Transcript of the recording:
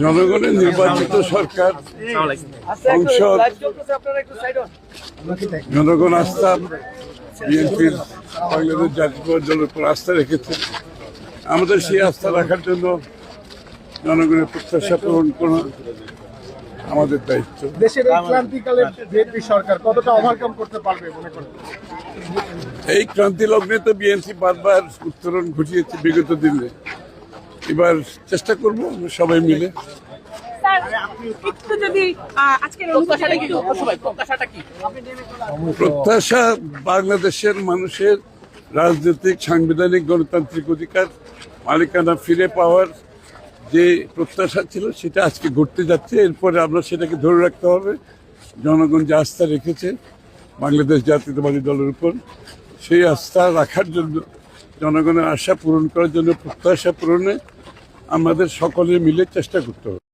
জনগণের নির্বাচিত সরকার, সংসদ, জনগণ আস্থা বিএনপির বাংলাদেশ জাতীয় দলের উপর আস্থা রেখেছে। আমাদের সেই আস্থা রাখার জন্য জনগণের প্রত্যাশা পূরণ করা আমাদের দায়িত্ব। দেশের এই ক্রান্তিকালে বিএনপি সরকার কতটা ওভারকাম করতে পারবে মনে করেন? এই ক্রান্তি লগ্নে তো বিএনপি বারবার উত্তরণ ঘটিয়েছে বিগত দিনে। এবার চেষ্টা করব সবাই মিলে। প্রত্যাশা বাংলাদেশের মানুষের রাজনৈতিক, সাংবিধানিক, গণতান্ত্রিক অধিকার মালিকানা ফিরে পাওয়ার যে প্রত্যাশা ছিল সেটা আজকে ঘটতে যাচ্ছে। এরপরে আমরা সেটাকে ধরে রাখতে হবে। জনগণ যে আস্থা রেখেছে বাংলাদেশ জাতীয়তাবাদী দলের উপর, সেই আস্থা রাখার জন্য, জনগণের আশা পূরণ করার জন্য, প্রত্যাশা পূরণে আমাদের সকলে মিলে চেষ্টা করতে হবে।